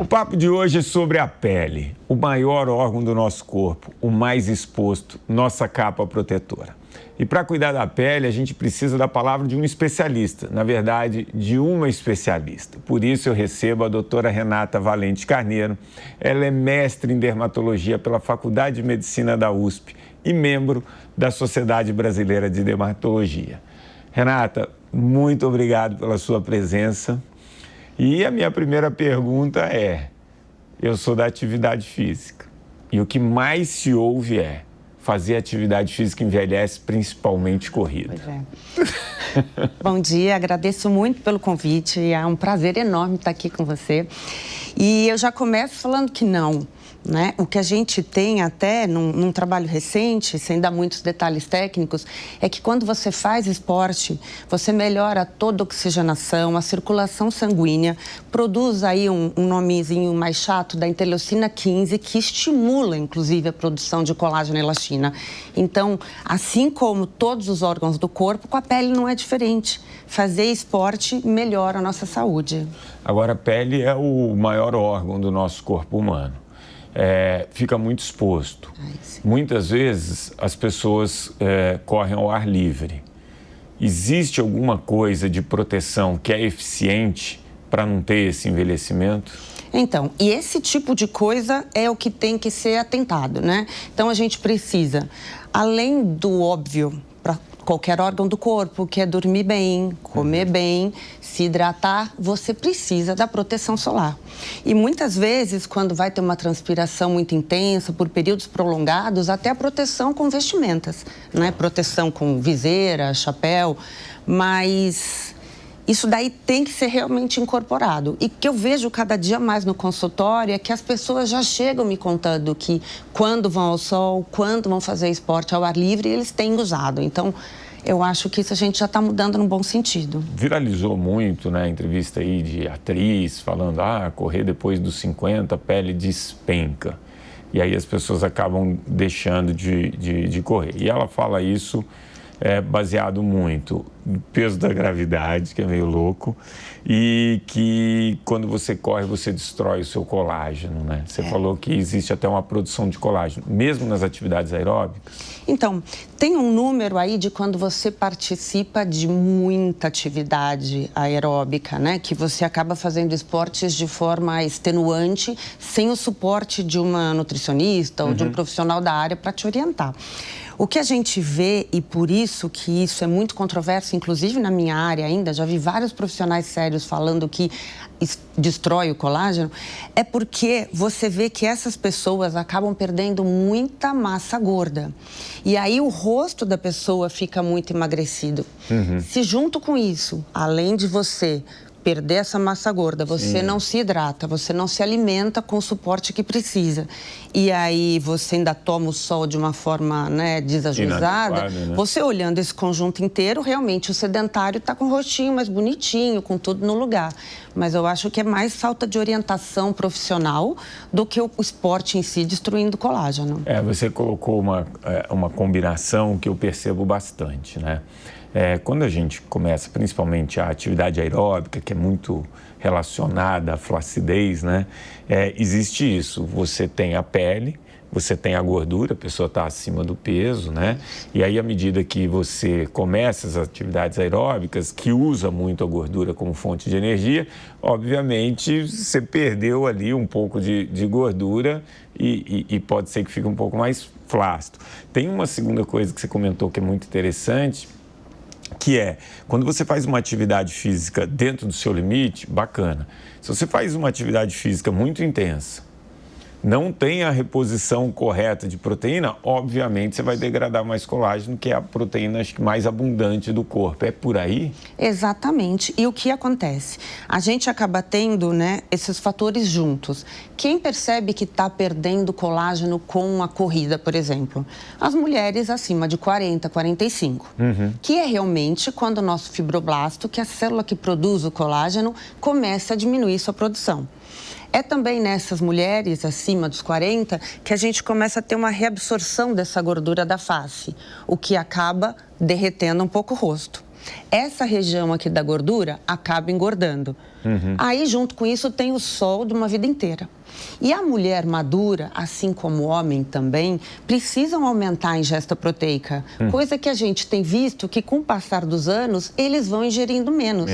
papo de hoje é sobre a pele, o maior órgão do nosso corpo, o mais exposto, nossa capa protetora. E para cuidar da pele, a gente precisa da palavra de um especialista, na verdade, de uma especialista. Por isso eu recebo a doutora Renata Valente Carneiro. Ela é mestre em dermatologia pela Faculdade de Medicina da USP e membro da Sociedade Brasileira de Dermatologia. Renata, muito obrigado pela sua presença. E a minha primeira pergunta é, eu sou da atividade física e o que mais se ouve é fazer atividade física envelhece, principalmente corrida. Pois é. Bom dia, agradeço muito pelo convite, é um prazer enorme estar aqui com você. E eu já começo falando que não. Né? O que a gente tem até num trabalho recente, sem dar muitos detalhes técnicos, é que quando você faz esporte, você melhora toda a oxigenação, a circulação sanguínea, produz aí um nomezinho mais chato da interleucina 15, que estimula, inclusive, a produção de colágeno e elastina. Então, assim como todos os órgãos do corpo, com a pele não é diferente. Fazer esporte melhora a nossa saúde. Agora, a pele é o maior órgão do nosso corpo humano. Fica muito exposto. Muitas vezes as pessoas correm ao ar livre. Existe alguma coisa de proteção que é eficiente para não ter esse envelhecimento? Então, e esse tipo de coisa é o que tem que ser atentado, né? Então, a gente precisa, além do óbvio, para qualquer órgão do corpo, que é dormir bem, comer bem, se hidratar, você precisa da proteção solar. E muitas vezes, quando vai ter uma transpiração muito intensa, por períodos prolongados, até a proteção com vestimentas, né? Proteção com viseira, chapéu, mas isso daí tem que ser realmente incorporado. E que eu vejo cada dia mais no consultório é que as pessoas já chegam me contando que quando vão ao sol, quando vão fazer esporte ao ar livre, eles têm usado. Então, eu acho que isso a gente já está mudando num bom sentido. Viralizou muito, né, a entrevista aí de atriz falando, correr depois dos 50, a pele despenca. E aí as pessoas acabam deixando de correr. E ela fala isso baseado muito no peso da gravidade, que é meio louco, e que quando você corre, você destrói o seu colágeno, né? Você falou que existe até uma produção de colágeno, mesmo nas atividades aeróbicas? Então, tem um número aí de quando você participa de muita atividade aeróbica, né? Que você acaba fazendo esportes de forma extenuante, sem o suporte de uma nutricionista ou de um profissional da área para te orientar. O que a gente vê, e por isso que isso é muito controverso, inclusive na minha área ainda, já vi vários profissionais sérios falando que destrói o colágeno, é porque você vê que essas pessoas acabam perdendo muita massa gorda. E aí o rosto da pessoa fica muito emagrecido. Se junto com isso, além de você perder essa massa gorda, você não se hidrata, você não se alimenta com o suporte que precisa. E aí você ainda toma o sol de uma forma, né, desajuizada. Né? Você olhando esse conjunto inteiro, realmente o sedentário está com o rostinho mais bonitinho, com tudo no lugar. Mas eu acho que é mais falta de orientação profissional do que o esporte em si destruindo o colágeno. Você colocou uma combinação que eu percebo bastante, né? Quando a gente começa, principalmente a atividade aeróbica, que é muito relacionada à flacidez, né? Existe isso, você tem a pele, você tem a gordura, a pessoa está acima do peso, né? E aí, à medida que você começa as atividades aeróbicas, que usa muito a gordura como fonte de energia, obviamente você perdeu ali um pouco de gordura e pode ser que fique um pouco mais flácido. Tem uma segunda coisa que você comentou que é muito interessante, que é, quando você faz uma atividade física dentro do seu limite, bacana. Se você faz uma atividade física muito intensa, não tem a reposição correta de proteína, obviamente você vai degradar mais colágeno, que é a proteína acho que mais abundante do corpo. É por aí? Exatamente. E o que acontece? A gente acaba tendo, né, esses fatores juntos. Quem percebe que está perdendo colágeno com a corrida, por exemplo? As mulheres acima de 40, 45. Que é realmente quando o nosso fibroblasto, que é a célula que produz o colágeno, começa a diminuir sua produção. É também nessas mulheres acima dos 40 que a gente começa a ter uma reabsorção dessa gordura da face, o que acaba derretendo um pouco o rosto. Essa região aqui da gordura acaba engordando. Aí, junto com isso, tem o sol de uma vida inteira. E a mulher madura, assim como o homem também, precisam aumentar a ingesta proteica. Coisa que a gente tem visto que, com o passar dos anos, eles vão ingerindo menos.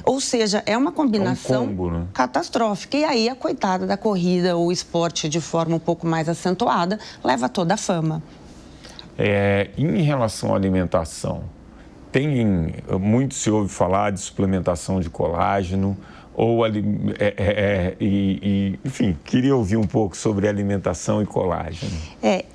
Ou seja, é uma combinação combo, né? catastrófica. E aí, a coitada da corrida ou esporte de forma um pouco mais acentuada leva toda a fama. Em relação à alimentação, muito se ouve falar de suplementação de colágeno, enfim, queria ouvir um pouco sobre alimentação e colágeno.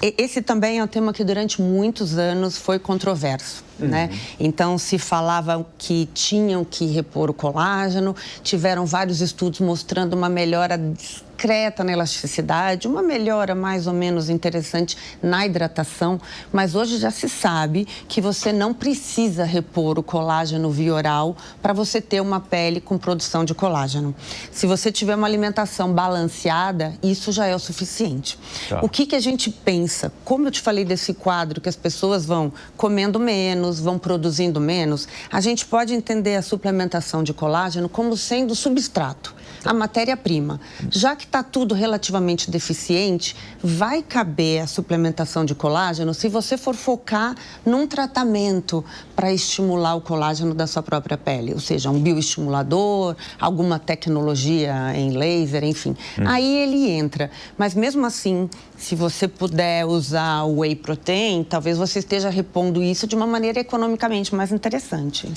Esse também é um tema que durante muitos anos foi controverso, né? Então, se falava que tinham que repor o colágeno, tiveram vários estudos mostrando uma melhora discreta na elasticidade, uma melhora mais ou menos interessante na hidratação, mas hoje já se sabe que você não precisa repor o colágeno via oral para você ter uma pele com produção de colágeno. Se você tiver uma alimentação balanceada, isso já é o suficiente. Tá. O que a gente pensa? Como eu te falei desse quadro, que as pessoas vão comendo menos, vão produzindo menos, a gente pode entender a suplementação de colágeno como sendo substrato, a matéria-prima. Já que está tudo relativamente deficiente, vai caber a suplementação de colágeno se você for focar num tratamento para estimular o colágeno da sua própria pele, ou seja, um bioestimulador, alguma tecnologia em laser, enfim. Aí ele entra. Mas mesmo assim, se você puder usar o whey protein, talvez você esteja repondo isso de uma maneira economicamente mais interessante.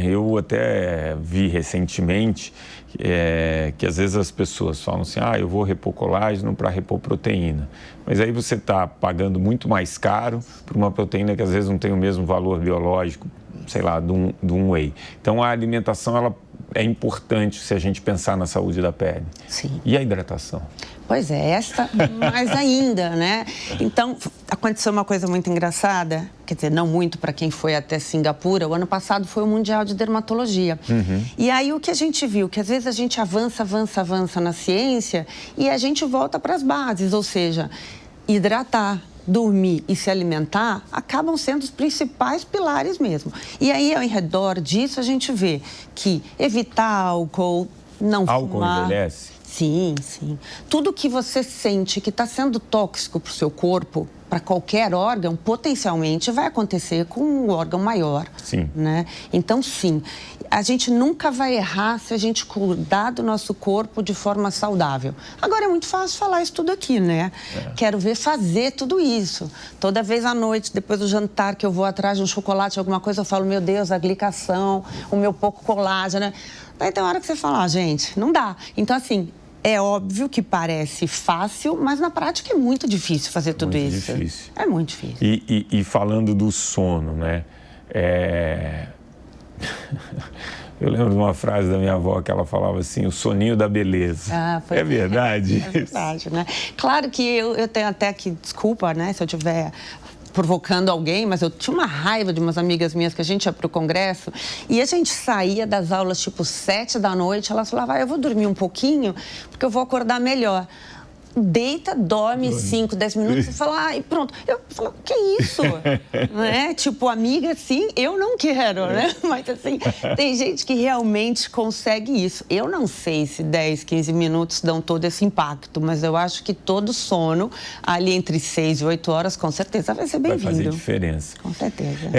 Eu até vi recentemente que às vezes as pessoas falam assim, eu vou repor colágeno para repor proteína. Mas aí você está pagando muito mais caro por uma proteína que às vezes não tem o mesmo valor biológico, sei lá, de um whey. Então a alimentação ela é importante se a gente pensar na saúde da pele. Sim. E a hidratação? Pois é, esta mais ainda, né? Então, aconteceu uma coisa muito engraçada, quer dizer, não muito para quem foi até Singapura, o ano passado foi o Mundial de Dermatologia. E aí o que a gente viu, que às vezes a gente avança na ciência e a gente volta para as bases, ou seja, hidratar, dormir e se alimentar acabam sendo os principais pilares mesmo. E aí, ao redor disso, a gente vê que evitar álcool, não fumar... Álcool envelhece? Sim, sim. Tudo que você sente que está sendo tóxico para o seu corpo, para qualquer órgão, potencialmente vai acontecer com um órgão maior. Sim. Né? Então, sim, a gente nunca vai errar se a gente cuidar do nosso corpo de forma saudável. Agora, é muito fácil falar isso tudo aqui, né? Quero ver fazer tudo isso. Toda vez à noite, depois do jantar, que eu vou atrás de um chocolate, alguma coisa, eu falo, meu Deus, a glicação, o meu pouco colágeno, né? Daí tem hora que você fala, gente, não dá. Então, assim, é óbvio que parece fácil, mas na prática é muito difícil fazer tudo isso. Muito difícil. É muito difícil. E falando do sono, né? Eu lembro de uma frase da minha avó que ela falava assim, o soninho da beleza. É verdade? É verdade, né? Claro que eu tenho até que, desculpa, né, se eu tiver provocando alguém, mas eu tinha uma raiva de umas amigas minhas que a gente ia para o congresso e a gente saía das aulas tipo 7 da noite, elas falavam, eu vou dormir um pouquinho porque eu vou acordar melhor. Deita, dorme 5, 10 minutos e fala, e pronto. Eu falo, que isso? Né? Tipo, amiga, sim, eu não quero, né? Mas assim, tem gente que realmente consegue isso. Eu não sei se 10, 15 minutos dão todo esse impacto, mas eu acho que todo sono, ali entre 6 e 8 horas, com certeza vai ser bem-vindo. Vai fazer diferença. Com certeza.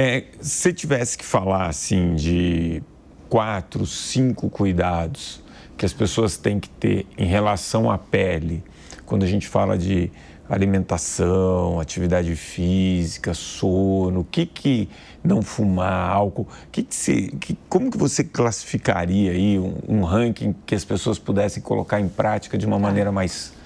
Se você tivesse que falar, assim, de 4, 5 cuidados que as pessoas têm que ter em relação à pele, quando a gente fala de alimentação, atividade física, sono, o que não fumar, álcool, como que você classificaria aí um ranking que as pessoas pudessem colocar em prática de uma maneira mais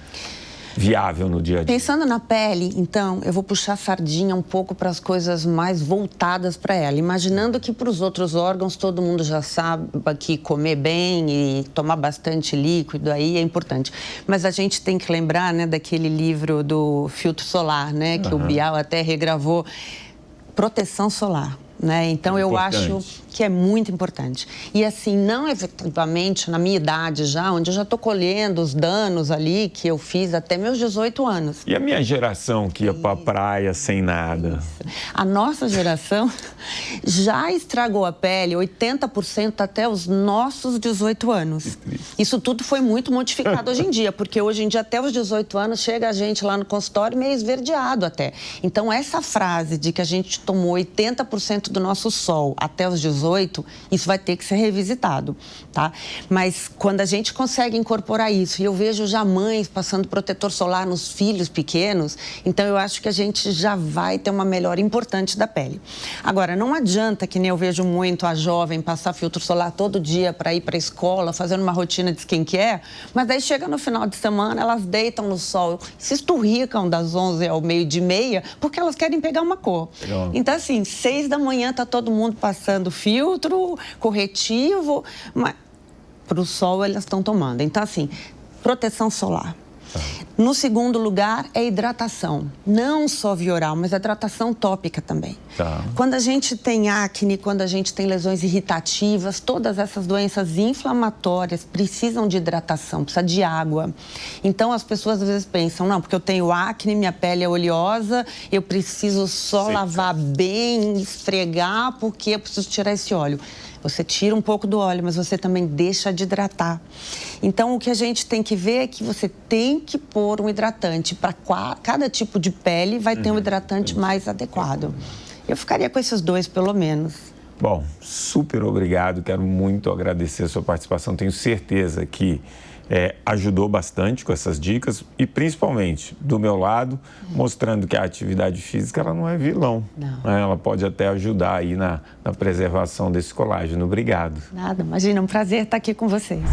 viável no dia a dia? Pensando na pele, então, eu vou puxar a sardinha um pouco para as coisas mais voltadas para ela. Imaginando que para os outros órgãos todo mundo já sabe que comer bem e tomar bastante líquido aí é importante. Mas a gente tem que lembrar, né, daquele livro do filtro solar, né, que o Bial até regravou, proteção solar. Né? Então, eu acho que é muito importante. E assim, não efetivamente na minha idade já, onde eu já estou colhendo os danos ali que eu fiz até meus 18 anos. E a minha geração que ia para a praia sem nada? A nossa geração já estragou a pele 80% até os nossos 18 anos. Isso tudo foi muito modificado hoje em dia, porque hoje em dia até os 18 anos chega a gente lá no consultório meio esverdeado até. Então essa frase de que a gente tomou 80% do nosso sol até os 18, isso vai ter que ser revisitado, tá? Mas quando a gente consegue incorporar isso, e eu vejo já mães passando protetor solar nos filhos pequenos, então eu acho que a gente já vai ter uma melhora importante da pele. Agora, não adianta, que nem eu vejo muito a jovem passar filtro solar todo dia para ir para a escola, fazendo uma rotina de skincare, mas daí chega no final de semana, elas deitam no sol, se esturricam das 11 ao meio-dia e meia, porque elas querem pegar uma cor. Legal. Então, assim, 6 da manhã tá todo mundo passando filtro, corretivo, mas para o sol elas estão tomando. Então, assim, proteção solar. No segundo lugar é hidratação, não só via oral, mas a hidratação tópica também. Quando a gente tem acne, quando a gente tem lesões irritativas, todas essas doenças inflamatórias precisam de hidratação, precisa de água. Então as pessoas às vezes pensam, não, porque eu tenho acne, minha pele é oleosa, eu preciso só lavar bem, esfregar, porque eu preciso tirar esse óleo. Você tira um pouco do óleo, mas você também deixa de hidratar. Então, o que a gente tem que ver é que você tem que pôr um hidratante. Para cada tipo de pele, vai ter um hidratante mais adequado. Eu ficaria com esses dois, pelo menos. Bom, super obrigado. Quero muito agradecer a sua participação. Tenho certeza que ajudou bastante com essas dicas e, principalmente, do meu lado, mostrando que a atividade física ela não é vilão. Não. Né? Ela pode até ajudar aí na preservação desse colágeno. Obrigado. Nada, imagina, um prazer estar aqui com vocês.